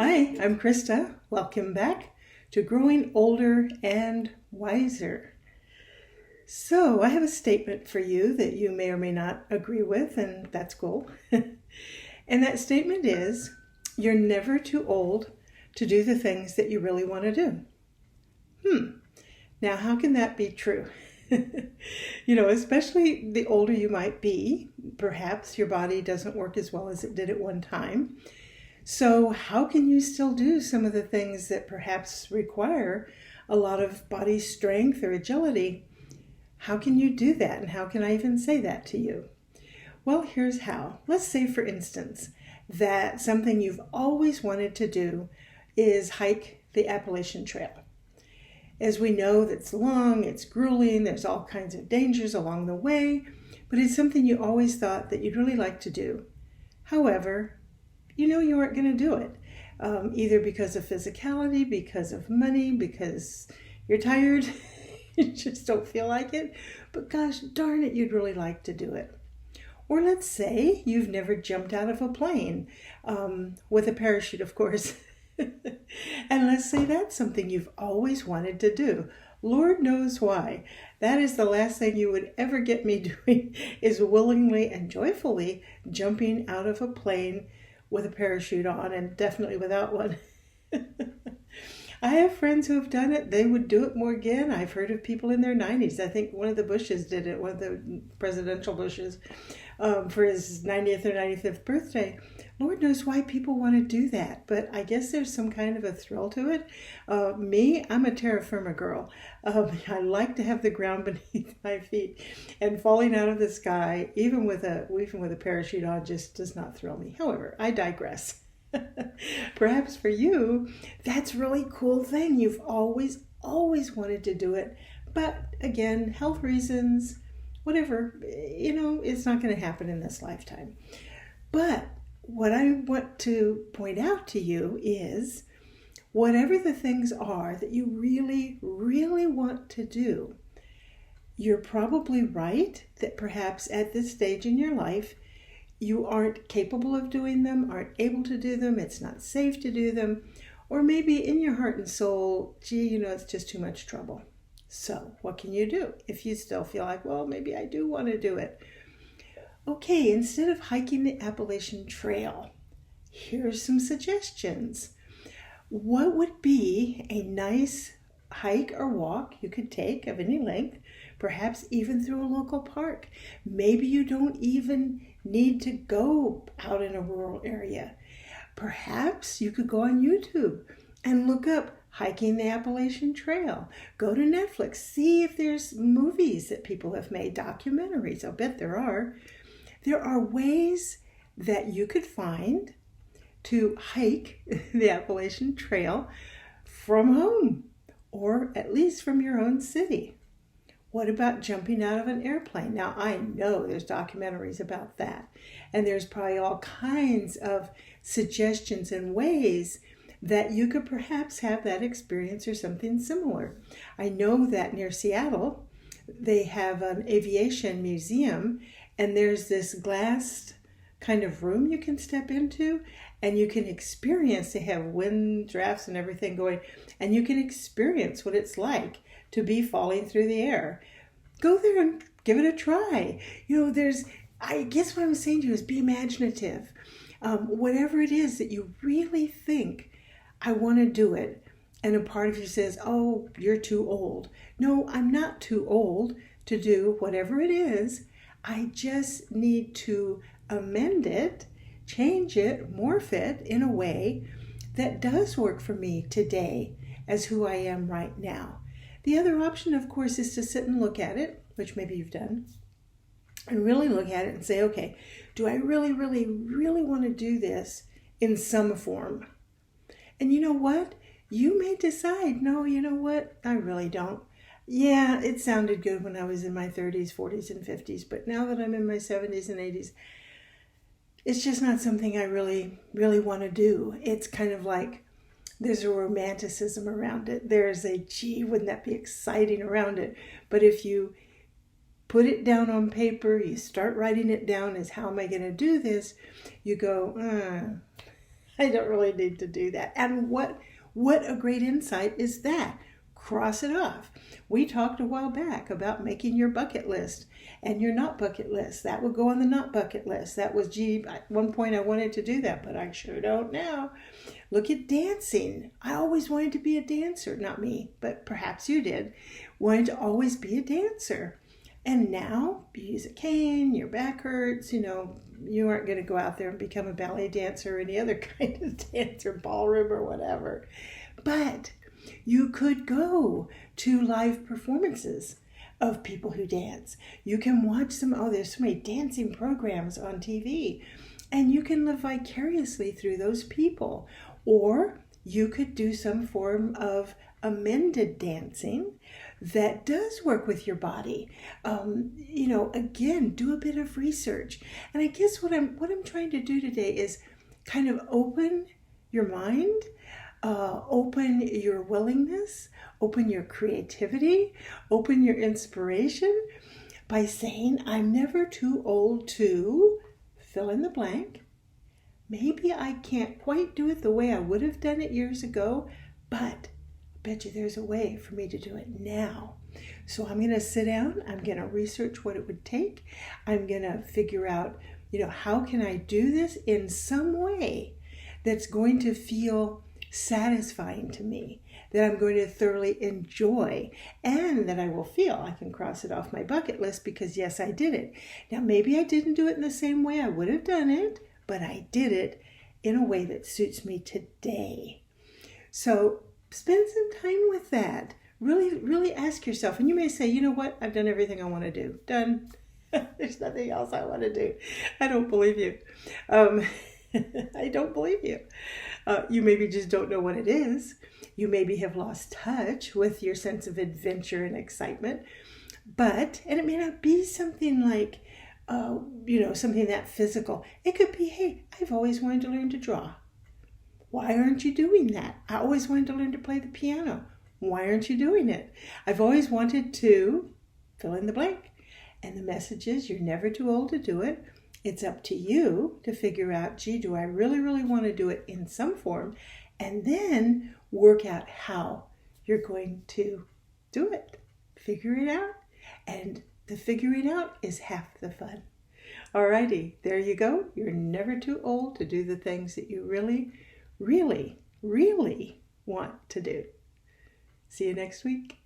Hi, I'm Krista. Welcome back to Growing Older and Wiser. So, I have a statement for you that you may or may not agree with, and that's cool. And that statement is, you're never too old to do the things that you really want to do. Now, how can that be true? Especially the older you might be, perhaps your body doesn't work as well as it did at one time. So how can you still do some of the things that perhaps require a lot of body strength or agility? How can you do that? And how can I even say that to you? Well, here's how. Let's say, for instance, that something you've always wanted to do is hike the Appalachian Trail. As we know, it's long, it's grueling, there's all kinds of dangers along the way, but it's something you always thought that you'd really like to do. However, you aren't going to do it, either because of physicality, because of money, because you're tired, you just don't feel like it, but gosh darn it, you'd really like to do it. Or let's say you've never jumped out of a plane, with a parachute, of course. And let's say that's something you've always wanted to do. Lord knows why. That is the last thing you would ever get me doing, is willingly and joyfully jumping out of a plane with a parachute on, and definitely without one. I have friends who have done it. They would do it more again. I've heard of people in their 90s. I think one of the Bushes did it, one of the presidential Bushes, for his 90th or 95th birthday. Lord knows why people want to do that, but I guess there's some kind of a thrill to it. Me, I'm a terra firma girl. I like to have the ground beneath my feet, and falling out of the sky, even with a parachute on, just does not thrill me. However, I digress. Perhaps for you, that's a really cool thing. You've always wanted to do it, but again, health reasons, whatever, it's not going to happen in this lifetime. But what I want to point out to you is, whatever the things are that you really, really want to do, you're probably right that perhaps at this stage in your life, you aren't capable of doing them, aren't able to do them, it's not safe to do them, or maybe in your heart and soul, it's just too much trouble. So what can you do if you still feel like, well, maybe I do want to do it? Okay, instead of hiking the Appalachian Trail, here's some suggestions. What would be a nice hike or walk you could take of any length, perhaps even through a local park? Maybe you don't even need to go out in a rural area. Perhaps you could go on YouTube and look up hiking the Appalachian Trail. Go to Netflix, see if there's movies that people have made, documentaries. I'll bet there are. There are ways that you could find to hike the Appalachian Trail from home, or at least from your own city. What about jumping out of an airplane? Now, I know there's documentaries about that, and there's probably all kinds of suggestions and ways that you could perhaps have that experience or something similar. I know that near Seattle, they have an aviation museum, and there's this glass kind of room you can step into, and you can experience, they have wind drafts and everything going, and you can experience what it's like to be falling through the air. Go there and give it a try. I guess what I'm saying to you is, be imaginative. Whatever it is that you really think, I want to do it, and a part of you says, oh, you're too old. No, I'm not too old to do whatever it is. I just need to amend it, change it, morph it in a way that does work for me today as who I am right now. The other option, of course, is to sit and look at it, which maybe you've done, and really look at it and say, okay, do I really, really, really want to do this in some form? And you know what? You may decide, no, you know what? I really don't. Yeah, it sounded good when I was in my 30s, 40s, and 50s, but now that I'm in my 70s and 80s, it's just not something I really, really want to do. It's kind of like there's a romanticism around it. There's a, gee, wouldn't that be exciting around it? But if you put it down on paper, you start writing it down as, how am I going to do this? You go, I don't really need to do that. And what a great insight is that. Cross it off. We talked a while back about making your bucket list and your not bucket list. That would go on the not bucket list. That was, gee, at one point I wanted to do that, but I sure don't now. Look at dancing. I always wanted to be a dancer. Not me, but perhaps you did. Wanted to always be a dancer. And now you use a cane, your back hurts, you aren't going to go out there and become a ballet dancer or any other kind of dancer, ballroom or whatever. But you could go to live performances of people who dance. You can watch some, there's so many dancing programs on TV, and you can live vicariously through those people. Or you could do some form of amended dancing that does work with your body. Again, do a bit of research. And I guess what I'm trying to do today is kind of open your mind, open your willingness, open your creativity, open your inspiration by saying, I'm never too old to fill in the blank. Maybe I can't quite do it the way I would have done it years ago, but I bet you there's a way for me to do it now. So I'm going to sit down. I'm going to research what it would take. I'm going to figure out, how can I do this in some way that's going to feel satisfying to me, that I'm going to thoroughly enjoy, and that I will feel I can cross it off my bucket list because, yes, I did it. Now, maybe I didn't do it in the same way I would have done it, but I did it in a way that suits me today. So spend some time with that. Really, really ask yourself. And you may say, you know what? I've done everything I want to do. Done. There's nothing else I want to do. I don't believe you. I don't believe you. You maybe just don't know what it is. You maybe have lost touch with your sense of adventure and excitement. And it may not be something like, something that physical. It could be, hey, I've always wanted to learn to draw. Why aren't you doing that? I always wanted to learn to play the piano. Why aren't you doing it? I've always wanted to fill in the blank. And the message is, you're never too old to do it. It's up to you to figure out, gee, do I really, really want to do it in some form? And then work out how you're going to do it. Figure it out. And the figuring out is half the fun. Alrighty, there you go. You're never too old to do the things that you really, really, really want to do. See you next week.